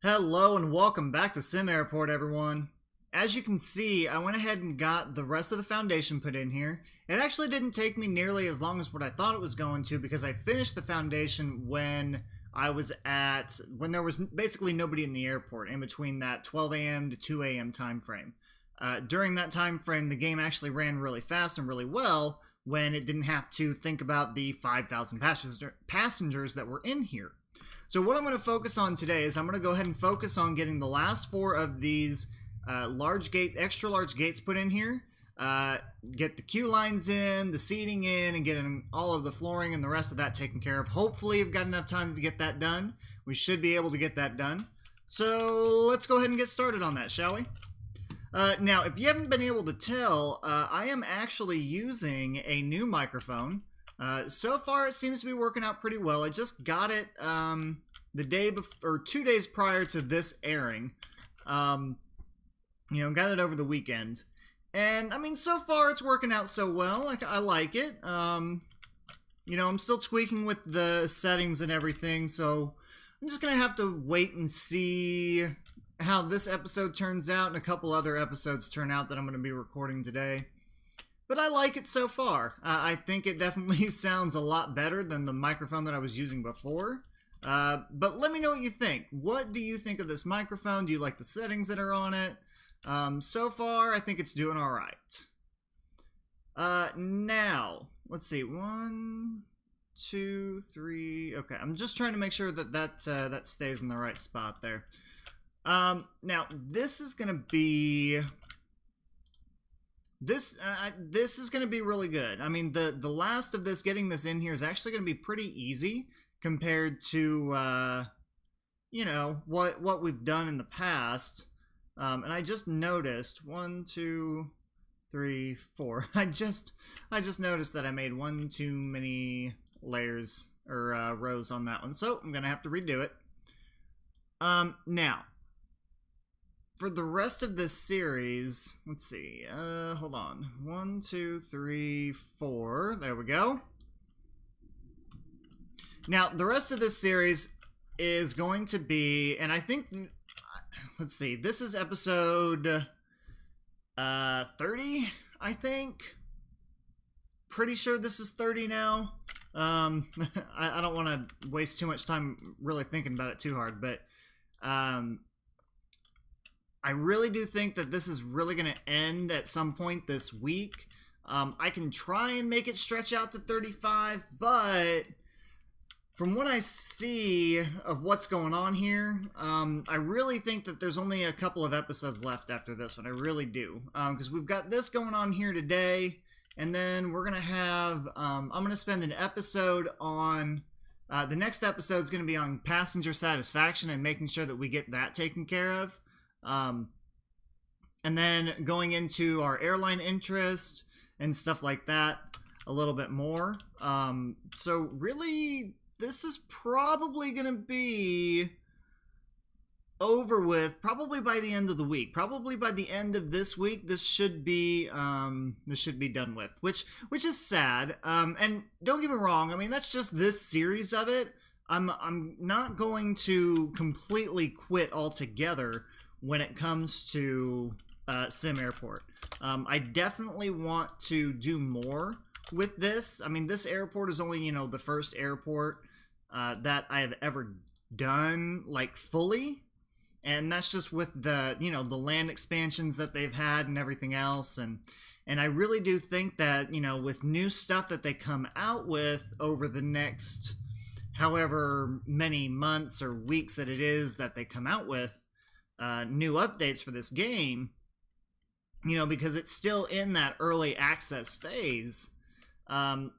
Hello and welcome back to Sim Airport, everyone. As you can see, I went ahead and got the rest of the foundation put in here. It actually didn't take me nearly as long as what I thought it was going to because I finished the foundation when there was basically nobody in the airport in between that 12 a.m. to 2 a.m. time frame. During that time frame, the game actually ran really fast and really well when it didn't have to think about the 5,000 passengers that were in here. So what I'm going to focus on today is I'm going to go ahead and focus on getting the last 4 of these extra large gates put in here. Get the queue lines in, the seating in, and getting all of the flooring and the rest of that taken care of. Hopefully I've got enough time to get that done. We should be able to get that done. So let's go ahead and get started on that, shall we? Now, if you haven't been able to tell, I am actually using a new microphone. So far, it seems to be working out pretty well. I just got it the day before, or 2 days prior to this airing. Got it over the weekend, and I mean, so far it's working out so well. I like it. I'm still tweaking with the settings and everything, so I'm just gonna have to wait and see how this episode turns out, and a couple other episodes turn out that I'm gonna be recording today. But I like it so far. I think it definitely sounds a lot better than the microphone that I was using before. But let me know what you think. What do you think of this microphone? Do you like the settings that are on it? So far, I think it's doing alright. Now, let's see. 1, 2, 3. Okay, I'm just trying to make sure that stays in the right spot there. Now, this is going to be... This is going to be really good. I mean, the last of this, getting this in here is actually going to be pretty easy compared to, what we've done in the past. And I just noticed 1, 2, 3, 4. I just noticed that I made one too many layers or rows on that one, so I'm going to have to redo it. Now, for the rest of this series, let's see, hold on. 1, 2, 3, 4. There we go. Now, the rest of this series is going to be, and I think, let's see, this is episode 30, I think. Pretty sure this is 30 now. I don't want to waste too much time really thinking about it too hard, but I really do think that this is really going to end at some point this week. I can try and make it stretch out to 35, but from what I see of what's going on here, I really think that there's only a couple of episodes left after this one. I really do. Because we've got this going on here today, and then we're going to have, I'm going to spend an episode on, the next episode is going to be on passenger satisfaction and making sure that we get that taken care of. And then going into our airline interest and stuff like that a little bit more. So really, this is probably going to be over with probably by the end of the week. Probably by the end of this week, this should be done with, which is sad. And don't get me wrong, I mean, that's just this series of it. I'm not going to completely quit altogether when it comes to Sim Airport. I definitely want to do more with this. I mean, this airport is only, the first airport that I have ever done, like, fully. And that's just with the, the land expansions that they've had and everything else. And I really do think that, with new stuff that they come out with over the next however many months or weeks that it is that they come out with, new updates for this game, because it's still in that early access phase,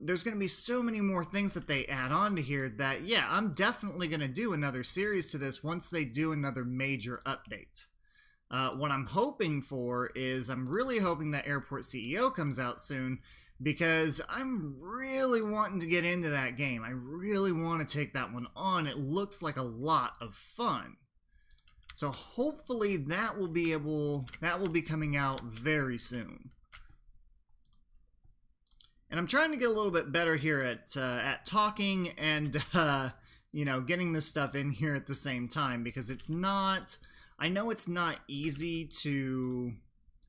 there's going to be so many more things that they add on to here that, yeah, I'm definitely going to do another series to this once they do another major update. What I'm hoping for is I'm really hoping that Airport CEO comes out soon, because I'm really wanting to get into that game. I really want to take that one on. It looks like a lot of fun. So hopefully that will be coming out very soon. And I'm trying to get a little bit better here at talking and you know, getting this stuff in here at the same time, because it's not, I know it's not easy to,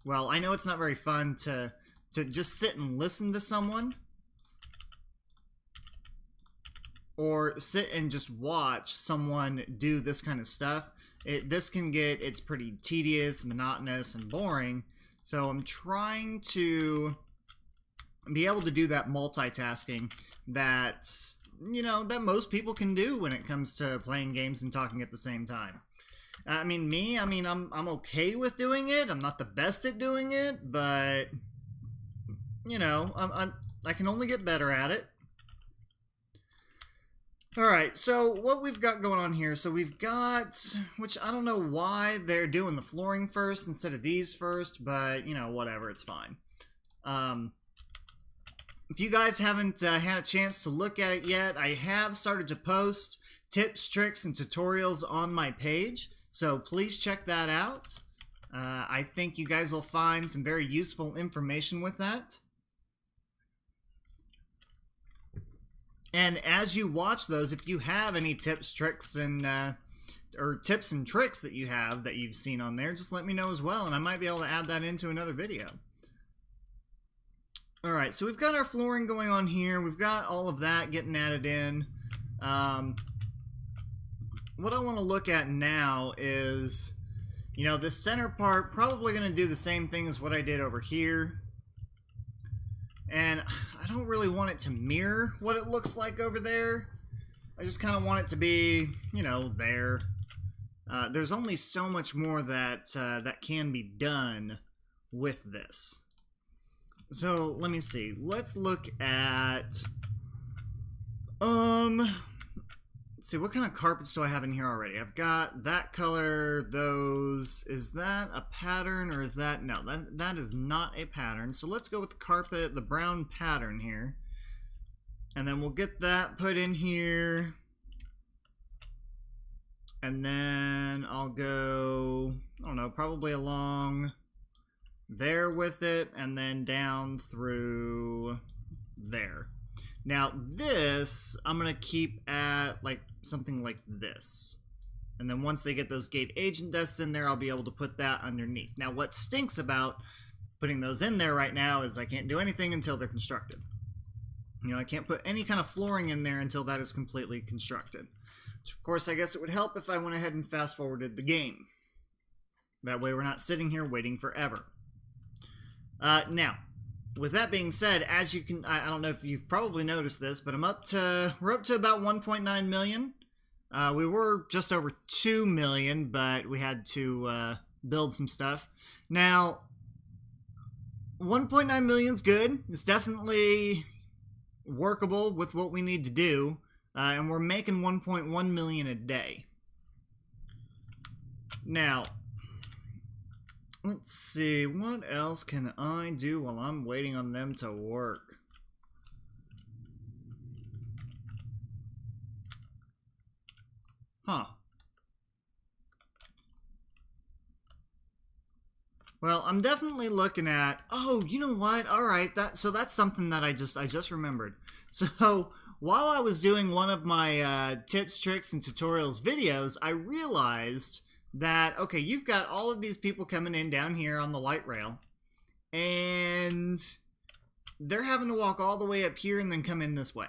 well, I know it's not very fun to just sit and listen to someone, or sit and just watch someone do this kind of stuff. This can get, it's pretty tedious, monotonous, and boring. So I'm trying to be able to do that multitasking that, you know, that most people can do when it comes to playing games and talking at the same time. I mean, I'm okay with doing it. I'm not the best at doing it, but, you know, I can only get better at it. Alright, so what we've got going on here, so we've got, which I don't know why they're doing the flooring first instead of these first, but, you know, whatever, it's fine. If you guys haven't had a chance to look at it yet, I have started to post tips, tricks, and tutorials on my page, so please check that out. I think you guys will find some very useful information with that. And as you watch those, if you have any tips, tricks, and or tips and tricks that you've seen on there, just let me know as well, and I might be able to add that into another video. Alright, so we've got our flooring going on here. We've got all of that getting added in. What I want to look at now is, you know, this center part, probably going to do the same thing as what I did over here. And I don't really want it to mirror what it looks like over there. I just kind of want it to be, you know, there. There's only so much more that that can be done with this. So let me see. Let's look at let's see, what kind of carpets do I have in here already? I've got that color, those. Is that a pattern, or is that, no, that is not a pattern. So let's go with the carpet, the brown pattern here. And then we'll get that put in here. And then I'll go, I don't know, probably along there with it, and then down through there. Now this, I'm going to keep at like something like this. And then once they get those gate agent desks in there, I'll be able to put that underneath. Now what stinks about putting those in there right now is I can't do anything until they're constructed. You know, I can't put any kind of flooring in there until that is completely constructed. So of course, I guess it would help if I went ahead and fast forwarded the game. That way we're not sitting here waiting forever. Now, with that being said, as you can, I don't know if you've probably noticed this, but we're up to about 1.9 million. We were just over 2 million, but we had to build some stuff. Now, 1.9 million is good. It's definitely workable with what we need to do, and we're making 1.1 million a day. Now, let's see, what else can I do while I'm waiting on them to work? Huh. Well, I'm definitely looking at, oh, you know what? Alright, so that's something that I just remembered. So, while I was doing one of my tips, tricks, and tutorials videos, I realized that, okay, you've got all of these people coming in down here on the light rail, and they're having to walk all the way up here and then come in this way.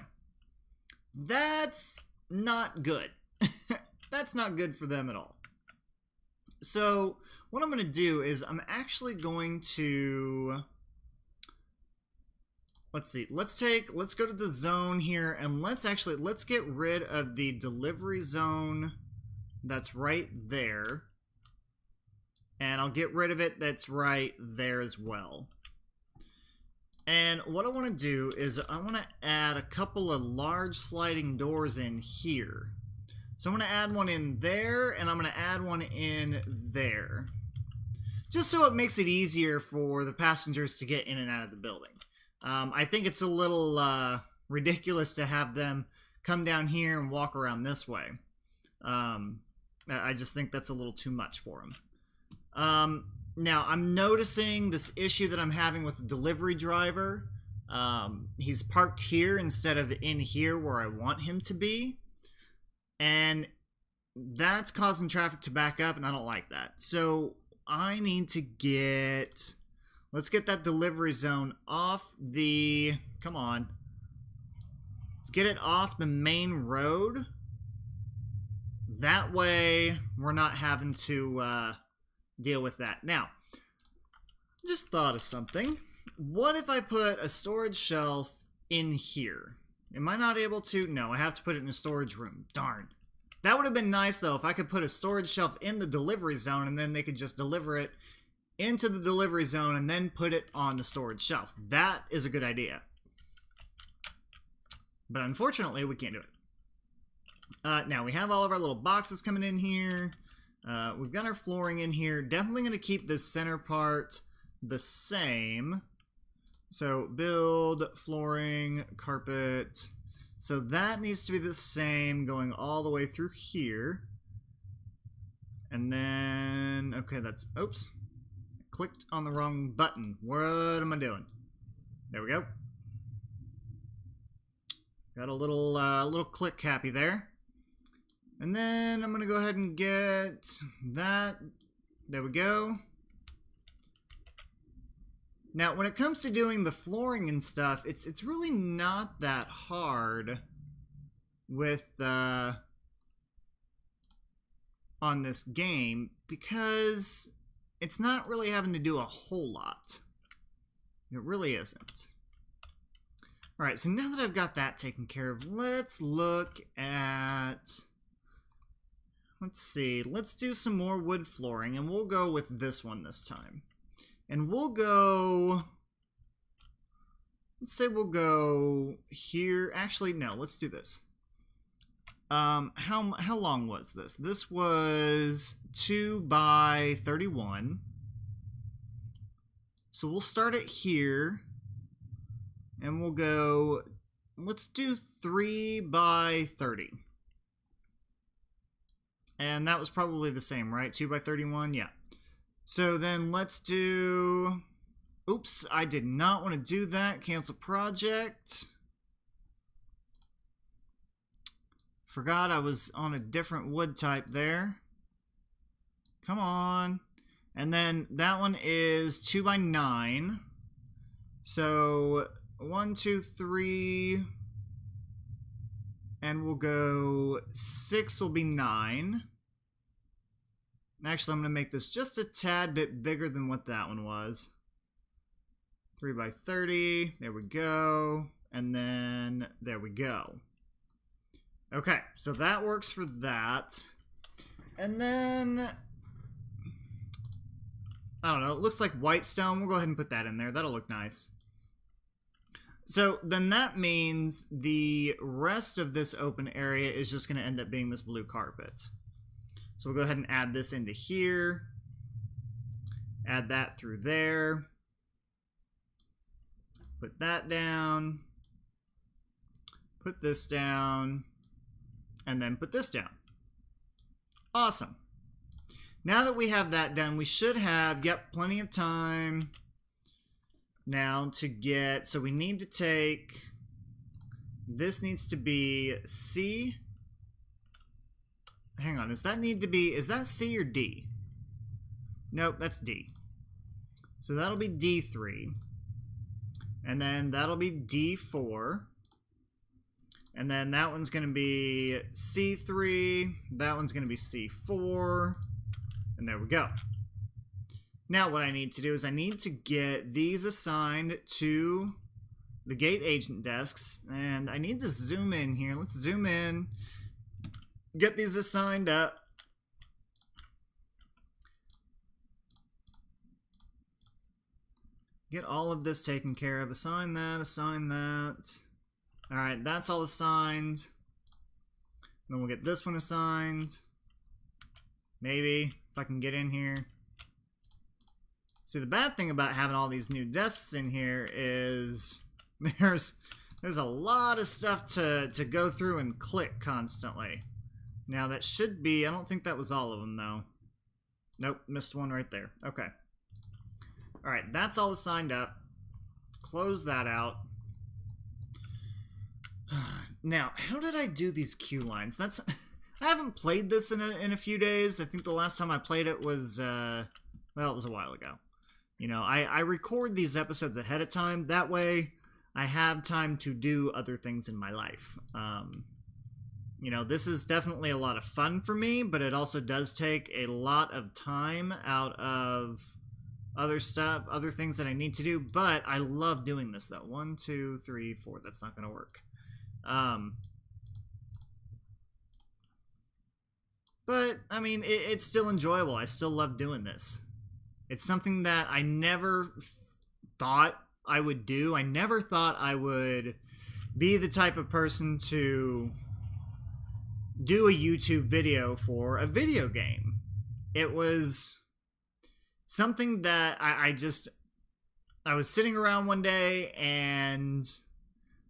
That's not good. That's not good for them at all. So what I'm going to do is I'm actually going to, let's see, let's go to the zone here, and let's get rid of the delivery zone that's right there, and I'll get rid of it that's right there as well. And what I want to do is I want to add a couple of large sliding doors in here. So I'm going to add one in there, and I'm going to add one in there, just so it makes it easier for the passengers to get in and out of the building. I think it's a little ridiculous to have them come down here and walk around this way. I just think that's a little too much for them. Now, I'm noticing this issue that I'm having with the delivery driver. He's parked here instead of in here where I want him to be. And that's causing traffic to back up, and I don't like that. So I need to get... Let's get that delivery zone off the... Come on. Let's get it off the main road. That way, we're not having to deal with that. Now, just thought of something. What if I put a storage shelf in here? Am I not able to? No, I have to put it in a storage room. Darn. That would have been nice, though, if I could put a storage shelf in the delivery zone and then they could just deliver it into the delivery zone and then put it on the storage shelf. That is a good idea. But unfortunately, we can't do it. Now, we have all of our little boxes coming in here. We've got our flooring in here. Definitely going to keep this center part the same. So, build, flooring, carpet. So that needs to be the same going all the way through here. And then, okay, that's, oops. Clicked on the wrong button. What am I doing? There we go. Got a little click happy there. And then I'm gonna go ahead and get that. There we go. Now, when it comes to doing the flooring and stuff, it's really not that hard with on this game, because it's not really having to do a whole lot. It really isn't. Alright, so now that I've got that taken care of, let's look at... Let's see, let's do some more wood flooring, and we'll go with this one this time. And we'll go... Let's say we'll go here. Actually, no, let's do this. How long was this? This was 2 by 31. So we'll start it here. And we'll go... Let's do 3 by 30. And that was probably the same, right? 2 by 31? Yeah. So then let's do... Oops, I did not want to do that. Cancel project. Forgot I was on a different wood type there. Come on. And then that one is 2 by 9. So 1, 2, 3. And we'll go 6 will be 9. Actually, I'm going to make this just a tad bit bigger than what that one was. 3 by 30. There we go. And then there we go. Okay, so that works for that. And then, I don't know, it looks like white stone. We'll go ahead and put that in there. That'll look nice. So then that means the rest of this open area is just going to end up being this blue carpet. So we'll go ahead and add this into here. Add that through there. Put that down. Put this down. And then put this down. Awesome. Now that we have that done, we should have, yep, plenty of time now to get, so we need to take, this needs to be C. Hang on, does that need to be, is that C or D? Nope, that's D. So that'll be D3. And then that'll be D4. And then that one's going to be C3. That one's going to be C4. And there we go. Now what I need to do is I need to get these assigned to the gate agent desks. And I need to zoom in here. Let's zoom in. Get these assigned up. Get all of this taken care of. Assign that, assign that. Alright, that's all assigned. Then we'll get this one assigned. Maybe, if I can get in here. See, the bad thing about having all these new desks in here is there's a lot of stuff to go through and click constantly. Now that should be, I don't think that was all of them though. Nope, missed one right there. Okay. Alright, that's all assigned up. Close that out. Now, how did I do these queue lines? I haven't played this in a few days. I think the last time I played it was, well, it was a while ago. You know, I record these episodes ahead of time. That way, I have time to do other things in my life. You know, this is definitely a lot of fun for me, but it also does take a lot of time out of other stuff, other things that I need to do, but I love doing this, though. 1, 2, 3, 4. That's not going to work. But, I mean, it's still enjoyable. I still love doing this. It's something that I never thought I would do. I never thought I would be the type of person to do a YouTube video for a video game. It was something that I was sitting around one day and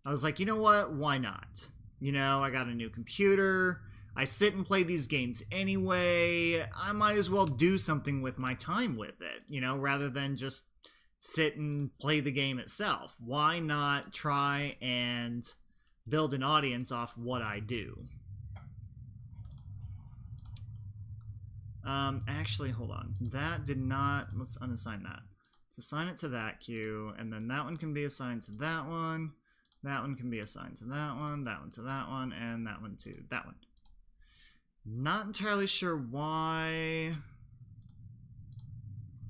I was like, you know what? Why not? You know, I got a new computer. I sit and play these games anyway. I might as well do something with my time with it, you know, rather than just sit and play the game itself. Why not try and build an audience off what I do? Actually, hold on. That did not... Let's unassign that. Let's assign it to that queue, and then that one can be assigned to that one. That one can be assigned to that one to that one, and that one to that one. Not entirely sure why...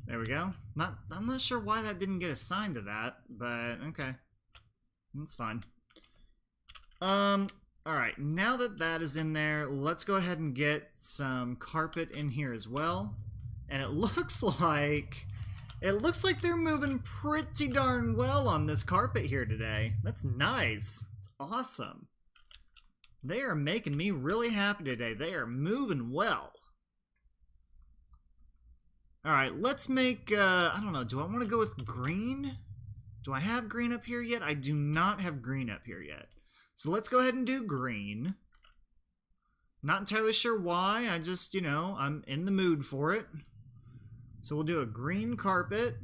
There we go. I'm not sure why that didn't get assigned to that, but okay. That's fine. Alright, now that that is in there, let's go ahead and get some carpet in here as well. And it looks like they're moving pretty darn well on this carpet here today. That's nice. It's awesome. They are making me really happy today. They are moving well. Alright, let's make, I don't know, do I want to go with green? Do I have green up here yet? I do not have green up here yet. So let's go ahead and do green. Not entirely sure why, I just, you know, I'm in the mood for it. So we'll do a green carpet.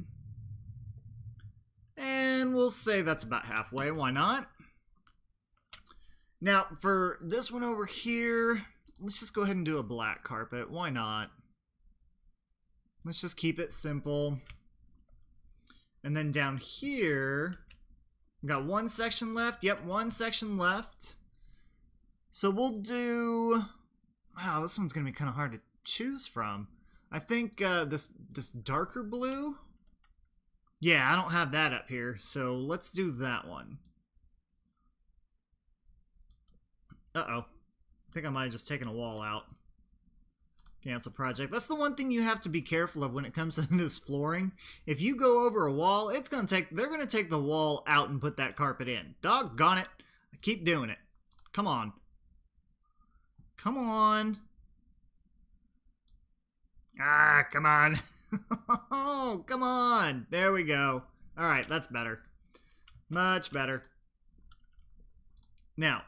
And we'll say that's about halfway, why not? Now, for this one over here, let's just go ahead and do a black carpet, why not? Let's just keep it simple. And then down here, we got one section left. Yep, one section left. So we'll do... Wow, this one's going to be kind of hard to choose from. I think this darker blue? Yeah, I don't have that up here, so let's do that one. Uh-oh. I think I might have just taken a wall out. Cancel project. That's the one thing you have to be careful of when it comes to this flooring. If you go over a wall, they're gonna take the wall out and put that carpet in. Doggone it. I keep doing it. Come on. Come on. Ah, come on. Oh, come on. There we go. Alright, that's better. Much better. Now,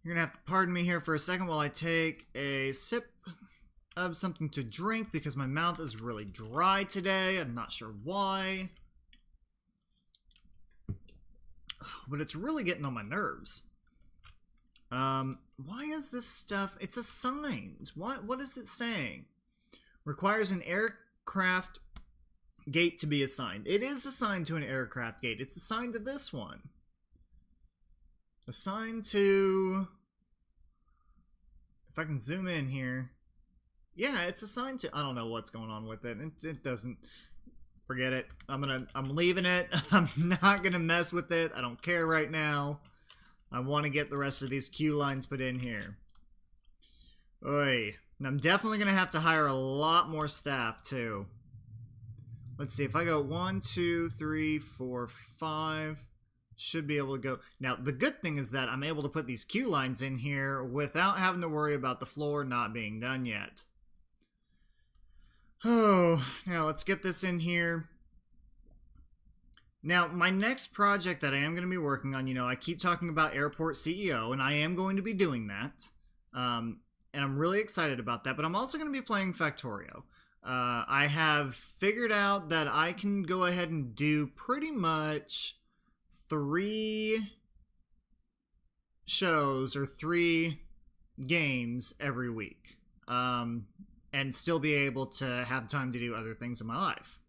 you're gonna have to pardon me here for a second while I take a sip of something to drink because my mouth is really dry today. I'm not sure why. But it's really getting on my nerves. Why is this stuff... It's assigned. What is it saying? Requires an aircraft gate to be assigned. It is assigned to an aircraft gate. It's assigned to this one. Assigned to... If I can zoom in here... Yeah, it's assigned to... I don't know what's going on with it. It doesn't... Forget it. I'm leaving it. I'm not gonna mess with it. I don't care right now. I want to get the rest of these queue lines put in here. Oy. And I'm definitely gonna have to hire a lot more staff, too. Let's see. If I go 1, 2, 3, 4, 5... Should be able to go... Now, the good thing is that I'm able to put these queue lines in here without having to worry about the floor not being done yet. Oh, now let's get this in here. Now, my next project that I am going to be working on, you know, I keep talking about Airport CEO, and I am going to be doing that. And I'm really excited about that, but I'm also going to be playing Factorio. I have figured out that I can go ahead and do pretty much 3 shows or 3 games every week, and still be able to have time to do other things in my life.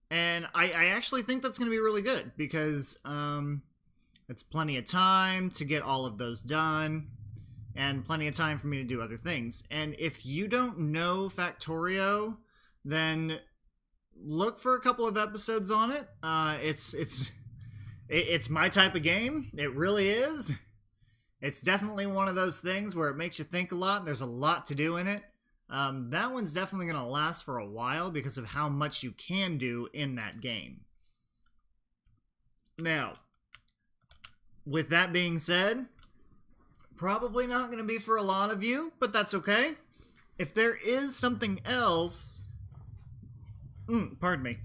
And I actually think that's going to be really good because it's plenty of time to get all of those done and plenty of time for me to do other things. And if you don't know Factorio, then look for a couple of episodes on it. It's my type of game. It really is. It's definitely one of those things where it makes you think a lot. And there's a lot to do in it. That one's definitely going to last for a while because of how much you can do in that game. Now, with that being said, probably not going to be for a lot of you, but that's okay. If there is something else... pardon me.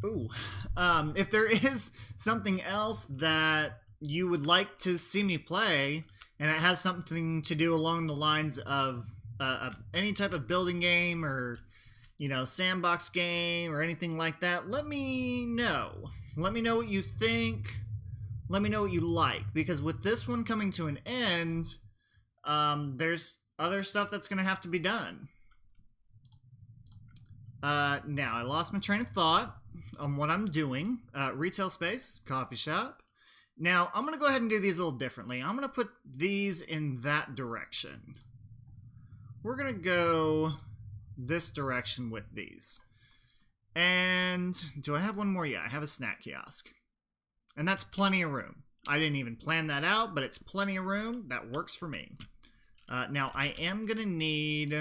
Ooh. If there is something else that you would like to see me play, and it has something to do along the lines of any type of building game or, sandbox game or anything like that, let me know. Let me know what you think. Let me know what you like. Because with this one coming to an end, there's other stuff that's going to have to be done. Now, I lost my train of thought on what I'm doing. Retail space, coffee shop. Now, I'm going to go ahead and do these a little differently. I'm going to put these in that direction. We're going to go this direction with these. And do I have one more? Yeah, I have a snack kiosk. And that's plenty of room. I didn't even plan that out, but it's plenty of room. That works for me. Now, I am going to need...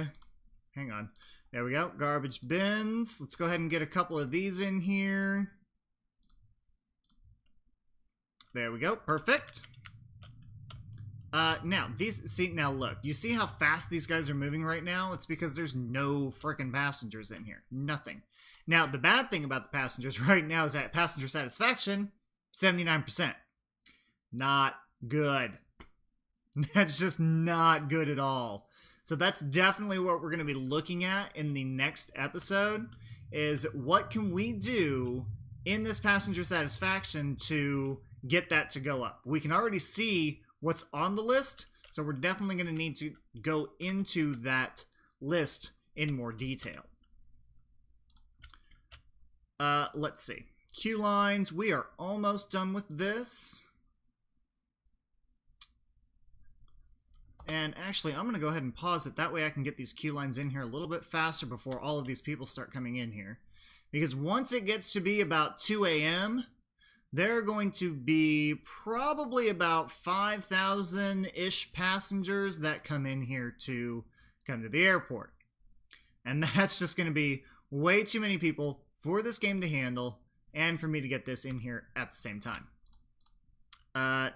Hang on. There we go. Garbage bins. Let's go ahead and get a couple of these in here. There we go. Perfect. Now, now look. You see how fast these guys are moving right now? It's because there's no freaking passengers in here. Nothing. Now, the bad thing about the passengers right now is that passenger satisfaction, 79%. Not good. That's just not good at all. So that's definitely what we're going to be looking at in the next episode, is what can we do in this passenger satisfaction to get that to go up. We can already see what's on the list, so we're definitely going to need to go into that list in more detail. Let's see. Queue lines, we are almost done with this. And actually, I'm going to go ahead and pause it. That way I can get these queue lines in here a little bit faster before all of these people start coming in here. Because once it gets to be about 2 a.m., there are going to be probably about 5,000-ish passengers that come in here to come to the airport. And that's just going to be way too many people for this game to handle and for me to get this in here at the same time.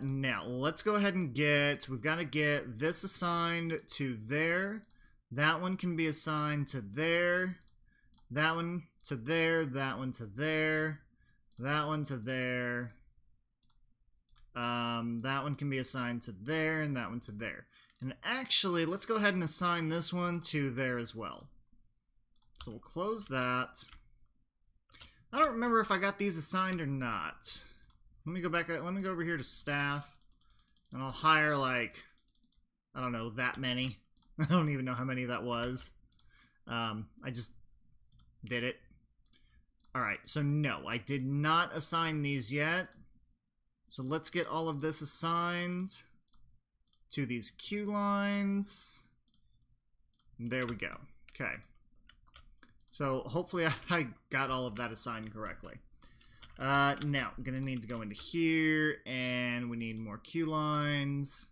Now, let's go ahead and we've got to get this assigned to there. That one can be assigned to there. That one to there. That one to there. That one to there. That one can be assigned to there, and that one to there. And actually, let's go ahead and assign this one to there as well. So we'll close that. I don't remember if I got these assigned or not. Let me go back, let me go over here to staff, and I'll hire, like, I don't know, that many. I don't even know how many that was. I just did it. Alright, so no, I did not assign these yet. So let's get all of this assigned to these queue lines. There we go. Okay. So hopefully I got all of that assigned correctly. Now, I'm going to need to go into here, and we need more queue lines.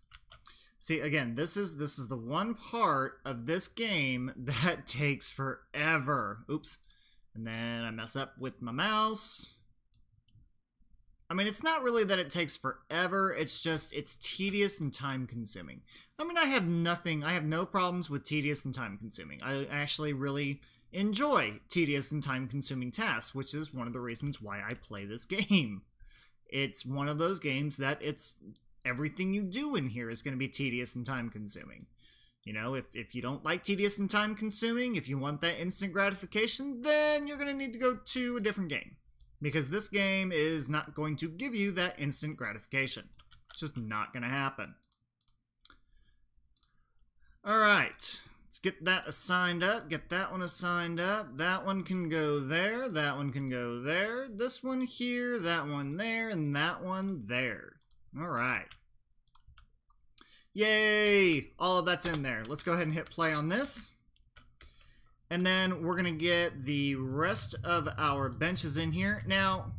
See, again, this is the one part of this game that takes forever. Oops. And then I mess up with my mouse. I mean, it's not really that it takes forever, it's just, it's tedious and time-consuming. I mean, I have no problems with tedious and time-consuming. I actually really enjoy tedious and time-consuming tasks, which is one of the reasons why I play this game. It's one of those games that everything you do in here is going to be tedious and time-consuming. You know, if you don't like tedious and time-consuming, if you want that instant gratification, then you're going to need to go to a different game. Because this game is not going to give you that instant gratification. It's just not going to happen. Alright, let's get that assigned up, get that one assigned up. That one can go there, that one can go there, this one here, that one there, and that one there. Alright. Yay! All of that's in there. Let's go ahead and hit play on this. And then we're going to get the rest of our benches in here. Now,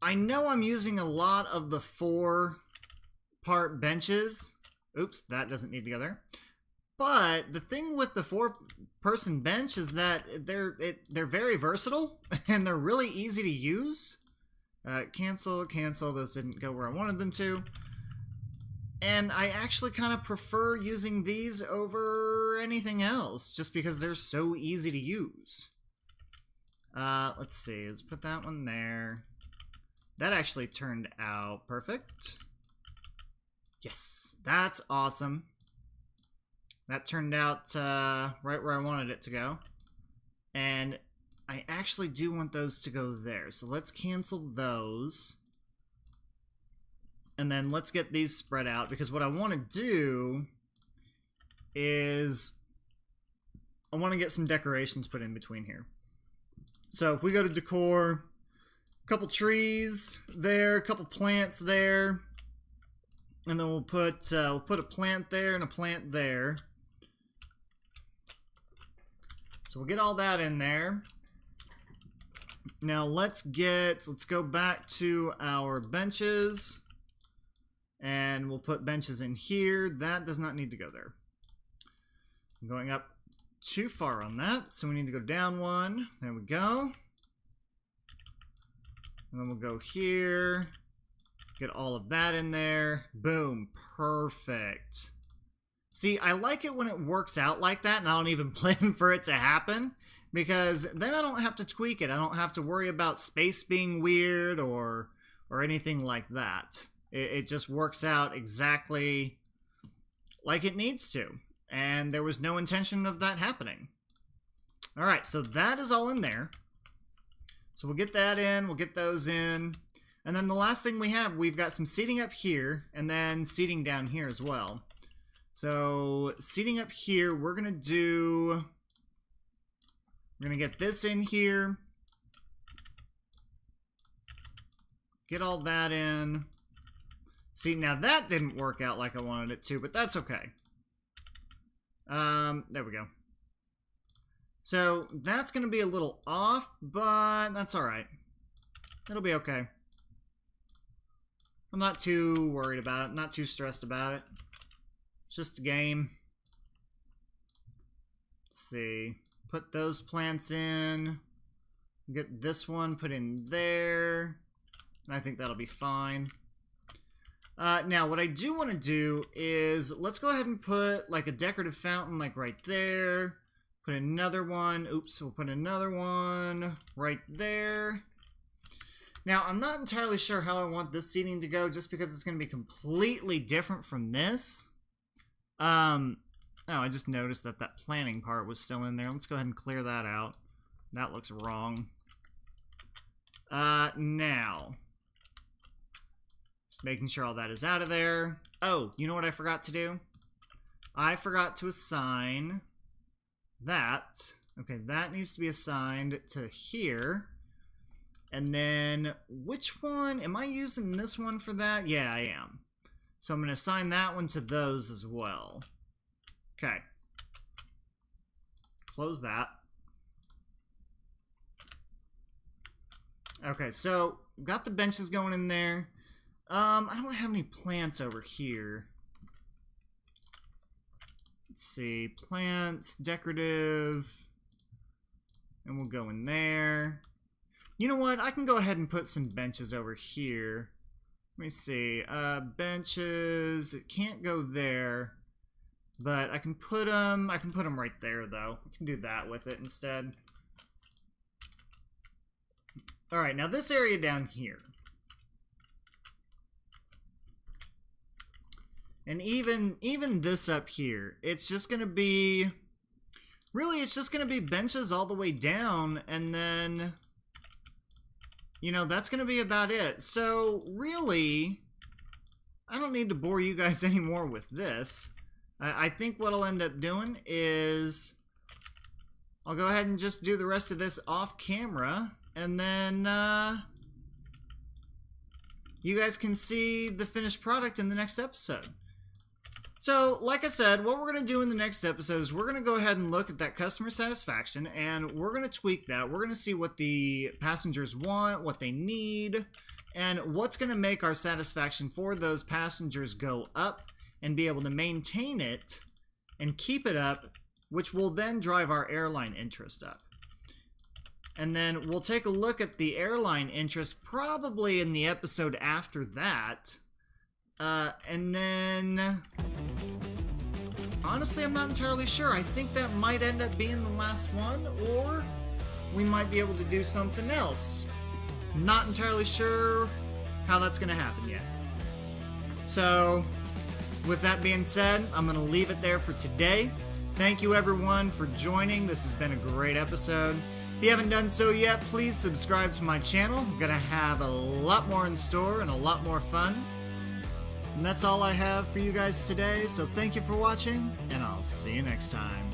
I know I'm using a lot of the 4-part benches. Oops, that doesn't need to go there. But the thing with the 4-person bench is that they're very versatile and they're really easy to use. Cancel, those didn't go where I wanted them to. And I actually kind of prefer using these over anything else, just because they're so easy to use. Let's see, let's put that one there. That actually turned out perfect. Yes, that's awesome. That turned out right where I wanted it to go. And I actually do want those to go there, so let's cancel those. And then let's get these spread out, because what I want to do is I want to get some decorations put in between here. So if we go to decor, a couple trees there, a couple plants there, and then we'll put a plant there and a plant there. So we'll get all that in there. Now let's go back to our benches. And we'll put benches in here. That does not need to go there. I'm going up too far on that, so we need to go down one. There we go. And then we'll go here. Get all of that in there. Boom. Perfect. See, I like it when it works out like that, and I don't even plan for it to happen, because then I don't have to tweak it. I don't have to worry about space being weird or anything like that. It just works out exactly like it needs to. And there was no intention of that happening. Alright, so that is all in there. So we'll get that in, we'll get those in. And then the last thing we've got some seating up here, and then seating down here as well. So, seating up here, we're going to get this in here. Get all that in. See, now that didn't work out like I wanted it to, but that's okay. There we go. So, that's going to be a little off, but that's alright. It'll be okay. I'm not too worried about it, not too stressed about it. It's just a game. Let's see. Put those plants in. Get this one put in there. And I think that'll be fine. Now, what I do want to do is, let's go ahead and put like a decorative fountain like right there. Put another one. Oops, we'll put another one right there. Now, I'm not entirely sure how I want this seating to go, just because it's going to be completely different from this. Oh, I just noticed that that planning part was still in there. Let's go ahead and clear that out. That looks wrong. Now, just making sure all that is out of there. Oh, you know what I forgot to do? I forgot to assign that. Okay, that needs to be assigned to here. And then, which one? Am I using this one for that? Yeah, I am. So I'm going to assign that one to those as well. Okay. Close that. Okay, so we've got the benches going in there. I don't have any plants over here. Let's see. Plants, decorative. And we'll go in there. You know what? I can go ahead and put some benches over here. Let me see. Benches. It can't go there. But I can put them right there, though. I can do that with it instead. Alright, now this area down here. And even this up here, it's just going to be... Really, it's just going to be benches all the way down, and then... You know, that's going to be about it. So, really, I don't need to bore you guys anymore with this. I think what I'll end up doing is I'll go ahead and just do the rest of this off camera, and then you guys can see the finished product in the next episode. So, like I said, what we're going to do in the next episode is we're going to go ahead and look at that customer satisfaction, and we're going to tweak that. We're going to see what the passengers want, what they need, and what's going to make our satisfaction for those passengers go up and be able to maintain it and keep it up, which will then drive our airline interest up. And then we'll take a look at the airline interest probably in the episode after that. And then, honestly, I'm not entirely sure. I think that might end up being the last one, or we might be able to do something else. Not entirely sure how that's going to happen yet. So, with that being said, I'm going to leave it there for today. Thank you everyone for joining. This has been a great episode. If you haven't done so yet, please subscribe to my channel. I'm going to have a lot more in store and a lot more fun. And that's all I have for you guys today, so thank you for watching, and I'll see you next time.